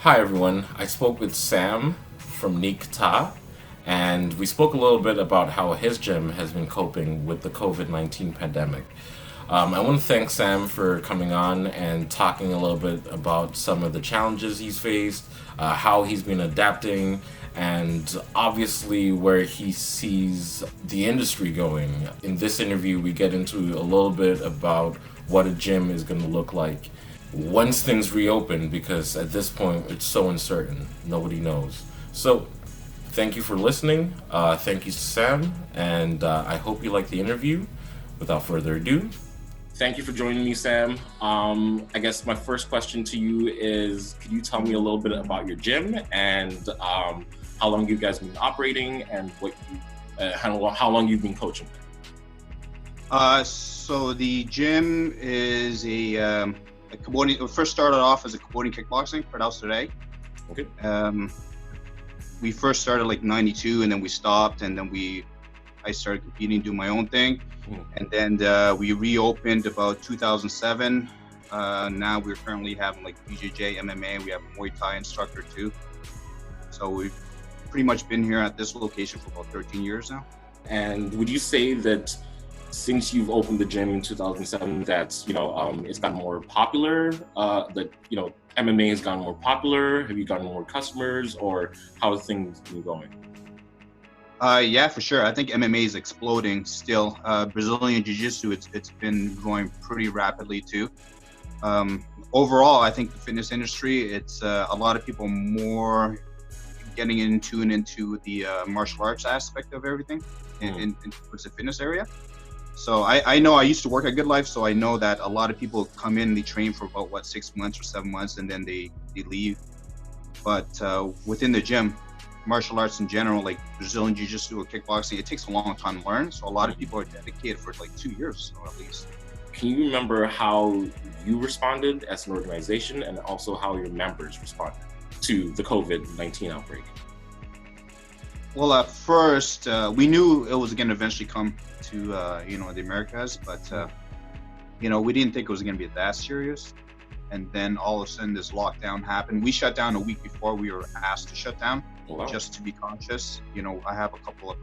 Hi everyone. I spoke with Sam from Neak Ta, and we spoke a little bit about how his gym has been coping with the COVID-19 pandemic. I want to thank Sam for coming on and talking a little bit about some of the challenges he's faced, how he's been adapting, and obviously where he sees the industry going. In this interview, we get into a little bit about what a gym is going to look like once things reopen, because at this point it's so uncertain, nobody knows. So thank you for listening. Thank you, Sam, and I hope you like the interview. Without further ado, thank you for joining me, Sam. I guess my first question to you is, could you tell me a little bit about your gym and how long you guys have been operating and how long you've been coaching? So the gym is a Cambodian. It first started off as a Cambodian kickboxing for House today. Okay. We first started like '92, and then we stopped, and then I started competing, doing my own thing, and then we reopened about 2007. Now we're currently having like BJJ, MMA. We have a Muay Thai instructor too. So we've pretty much been here at this location for about 13 years now. And would you say that since you've opened the gym in 2007, that's it's gotten more popular? That MMA has gotten more popular. Have you gotten more customers, or how have things been going? Yeah, for sure. I think MMA is exploding still. Brazilian Jiu-Jitsu, it's been growing pretty rapidly too. Overall, I think the fitness industry, it's a lot of people more getting into the martial arts aspect of everything in towards the fitness area. So I know I used to work at Good Life, so I know that a lot of people come in, they train for about 6 months or 7 months, and then they leave. But within the gym, martial arts in general, like Brazilian Jiu-Jitsu or kickboxing, it takes a long time to learn. So a lot of people are dedicated for like 2 years or at least. Can you remember how you responded as an organization, and also how your members responded to the COVID-19 outbreak? Well, at first, we knew it was going to eventually come to the Americas, but we didn't think it was going to be that serious. And then all of a sudden, this lockdown happened. We shut down a week before we were asked to shut down, just to be conscious. I have a couple of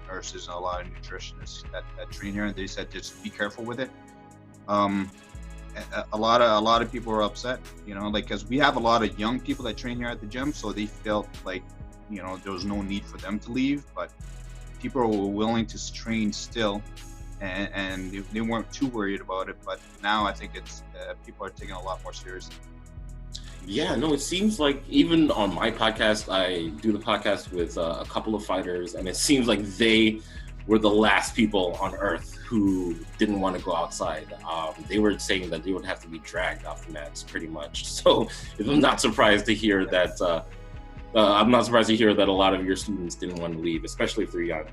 nurses and a lot of nutritionists that train here, and they said just be careful with it. A lot of people were upset, because we have a lot of young people that train here at the gym, so they felt like there was no need for them to leave, but people were willing to train still, and they weren't too worried about it. But now I think it's people are taking a lot more seriously. Yeah, no, it seems like even on my podcast, I do the podcast with a couple of fighters, and it seems like they were the last people on earth who didn't want to go outside. They were saying that they would have to be dragged off the mats pretty much. So I'm not surprised to hear that a lot of your students didn't want to leave, especially if they're young.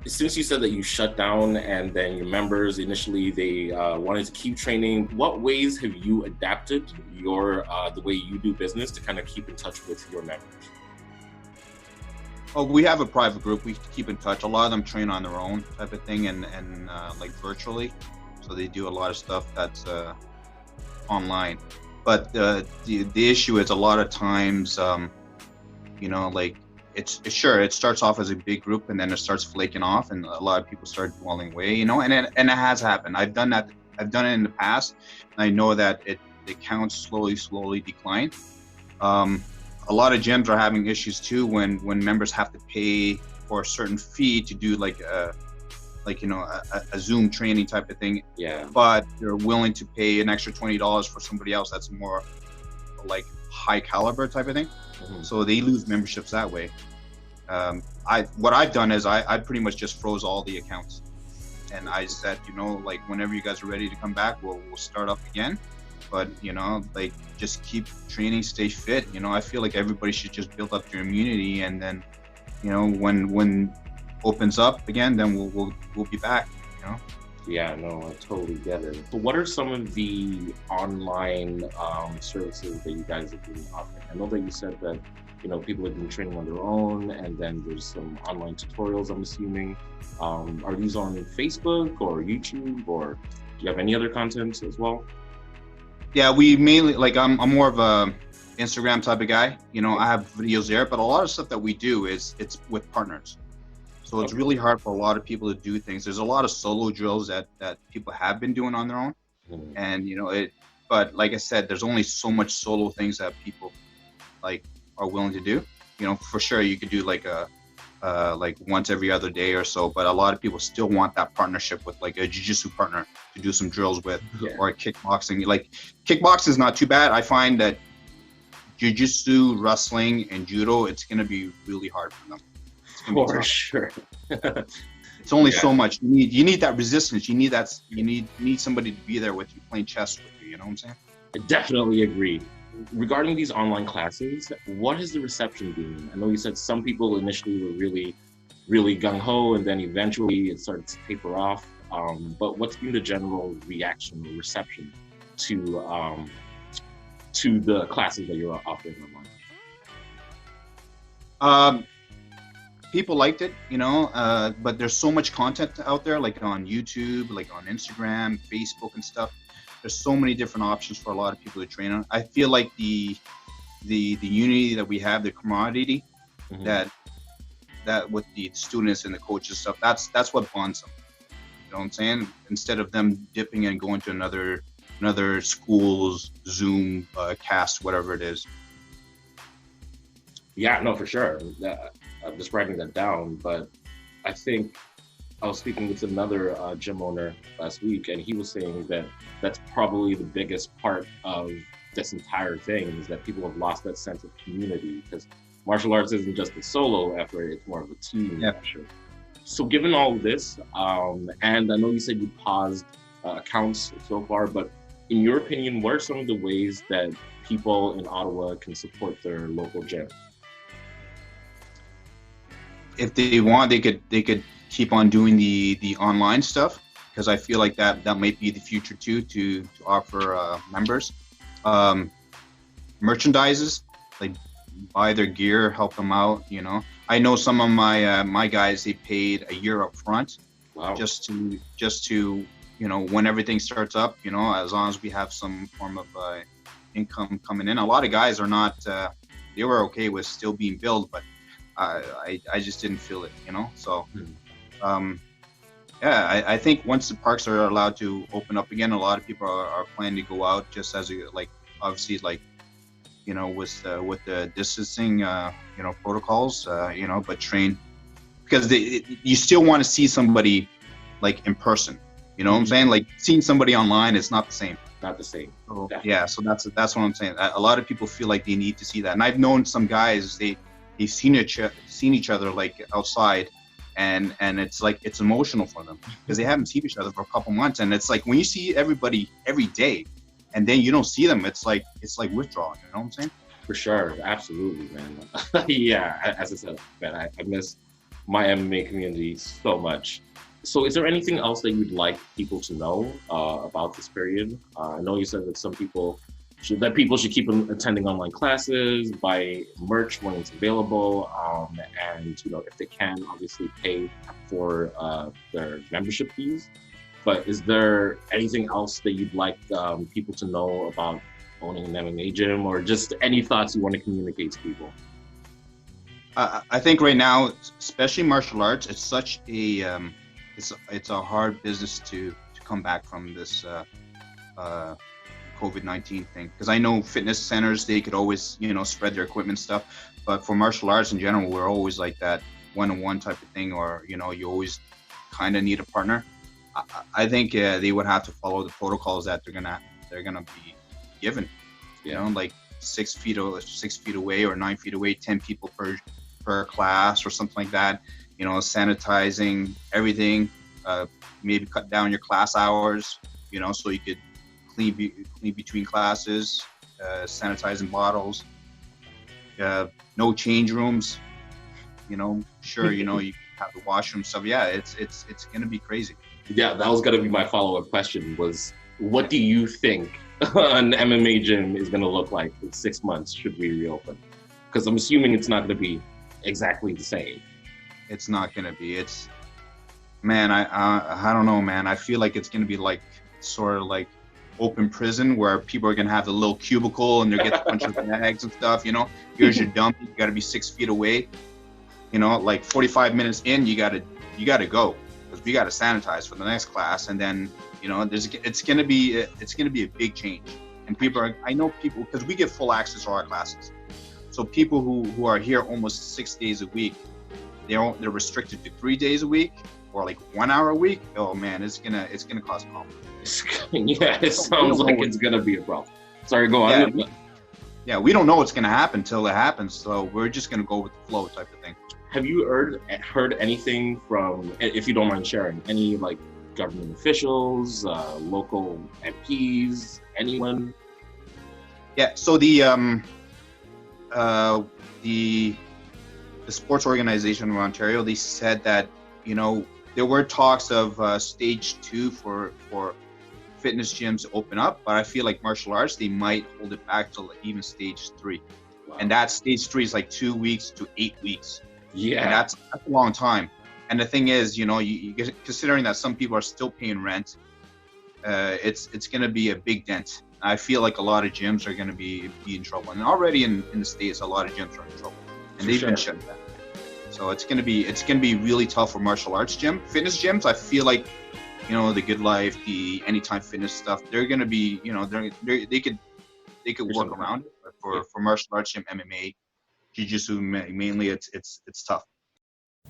Since you said that you shut down and then your members initially they wanted to keep training, what ways have you adapted the way you do business to kind of keep in touch with your members? Oh, we have a private group. We keep in touch. A lot of them train on their own type of thing and like virtually. So they do a lot of stuff that's online. But the issue is a lot of times, like it starts off as a big group and then it starts flaking off and a lot of people start dwelling away, and it has happened. I've done that. I've done it in the past, and I know that the counts slowly decline. A lot of gyms are having issues too when members have to pay for a certain fee to do like a Zoom training type of thing. Yeah. But they're willing to pay an extra $20 for somebody else that's more like high caliber type of thing. Mm-hmm. So they lose memberships that way. What I've done is I pretty much just froze all the accounts, and I said, like whenever you guys are ready to come back, we'll start up again. But like just keep training, stay fit. I feel like everybody should just build up their immunity, and then when opens up again, then we'll be back. Yeah, no, I totally get it. So what are some of the online services that you guys have been offering? I know that you said that people have been training on their own, and then there's some online tutorials, I'm assuming. Are these on Facebook or YouTube, or do you have any other content as well? Yeah, we mainly I'm more of a Instagram type of guy. You know, I have videos there, but a lot of stuff that we do it's with partners. So it's really hard for a lot of people to do things. There's a lot of solo drills that people have been doing on their own, and you know it. But like I said, there's only so much solo things that people like are willing to do. You know, for sure you could do like a like once every other day or so, but a lot of people still want that partnership with like a jiu-jitsu partner to do some drills with, or a kickboxing. Like kickboxing is not too bad. I find that jiu-jitsu, wrestling, and judo, it's gonna be really hard for them. For sure. It's only so much. You need that resistance. You need somebody to be there with you, playing chess with you. You know what I'm saying? I definitely agree. Regarding these online classes, what has the reception been? I know you said some people initially were really, really gung-ho, and then eventually it started to taper off. But what's been the general reaction or reception to the classes that you're offering online? People liked it, you know, but there's so much content out there, like on YouTube, like on Instagram, Facebook and stuff. There's so many different options for a lot of people to train on. I feel like the unity that we have, the camaraderie that with the students and the coaches stuff, that's what bonds them. You know what I'm saying? Instead of them dipping and going to another school's Zoom cast, whatever it is. Yeah, no, for sure. I'm just writing that down, but I think I was speaking with another gym owner last week, and he was saying that that's probably the biggest part of this entire thing, is that people have lost that sense of community, because martial arts isn't just a solo effort, it's more of a team effort. So given all of this, and I know you said you paused accounts so far, but in your opinion, what are some of the ways that people in Ottawa can support their local gym? If they want, they could keep on doing the online stuff, because I feel like that might be the future too, to offer members merchandises, like buy their gear, help them out. You know, I know some of my guys, they paid a year up front. Wow. just to you know, when everything starts up, you know, as long as we have some form of income coming in. A lot of guys are not, they were okay with still being billed, but I just didn't feel it, you know. So yeah, I think once the parks are allowed to open up again, a lot of people are planning to go out, just as like obviously, like, you know, with the distancing you know, protocols, you know, but train, because you still want to see somebody like in person, you know what I'm saying? Like seeing somebody online is not the same. Not the same. So, yeah, so that's what I'm saying. A lot of people feel like they need to see that, and I've known some guys, they've seen each other like outside, and it's like, it's emotional for them because they haven't seen each other for a couple months, and it's like when you see everybody every day and then you don't see them, it's like withdrawal, you know what I'm saying? For sure, absolutely, man. Yeah, as I said, man, I miss my MMA community so much. So is there anything else that you'd like people to know about this period? I know you said that people should keep attending online classes, buy merch when it's available, and, you know, if they can, obviously pay for their membership fees. But is there anything else that you'd like people to know about owning an MMA gym, or just any thoughts you want to communicate to people? I think right now, especially martial arts, it's such a it's a hard business to come back from this COVID-19 thing, because I know fitness centers, they could always, you know, spread their equipment stuff, but for martial arts in general, we're always like that one-on-one type of thing, or, you know, you always kind of need a partner. I think they would have to follow the protocols that they're gonna be given, you know, like 6 feet away or 9 feet away, 10 people per class or something like that, you know, sanitizing everything, maybe cut down your class hours, you know, so you could clean between classes, sanitizing bottles, no change rooms, you know, sure, you know, you have the washroom stuff. Yeah, it's gonna be crazy. Yeah, that was gonna be my follow-up question, was what do you think an MMA gym is gonna look like in 6 months should we reopen? Because I'm assuming it's not gonna be exactly the same. It's not gonna be. Man, I don't know, man. I feel like it's gonna be like sort of like open prison where people are gonna have the little cubicle and they get a bunch of bags and stuff. You know, here's your dump. You got to be 6 feet away. You know, like 45 minutes in, you gotta go because we gotta sanitize for the next class, and then you know, it's gonna be a big change. And I know people because we get full access to our classes. So people who are here almost 6 days a week, they're restricted to 3 days a week or like 1 hour a week. Oh man, it's gonna cause problems. Yeah, it sounds like it's gonna be a problem. Sorry, go on. Yeah, we don't know what's gonna happen till it happens, so we're just gonna go with the flow type of thing. Have you heard anything from, if you don't mind sharing, any like government officials, local MPs, anyone? Yeah, so the sports organization of Ontario, they said that, you know, there were talks of stage 2 for fitness gyms to open up, but I feel like martial arts, they might hold it back till even stage 3. Wow. And that stage 3 is like 2 weeks to 8 weeks. Yeah, and that's a long time. And the thing is, you know, you considering that some people are still paying rent, it's going to be a big dent. I feel like a lot of gyms are going to be in trouble, and already in the States, a lot of gyms are in trouble, and they've been shut down. So it's going to be really tough for martial arts fitness gyms. I feel like, you know, the Good Life, the Anytime Fitness stuff, they're going to be, you know, they could work around it. But for martial arts gym, MMA, Jiu-Jitsu mainly, it's tough.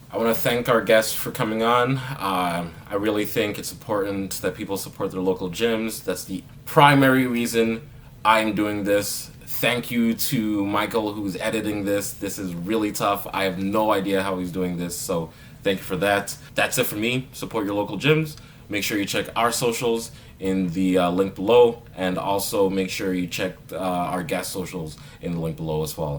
I want to thank our guests for coming on. I really think it's important that people support their local gyms. That's the primary reason I'm doing this. Thank you to Michael, who's editing this. This is really tough. I have no idea how he's doing this, so thank you for that. That's it for me. Support your local gyms. Make sure you check our socials in the link below, and also make sure you check our guest socials in the link below as well.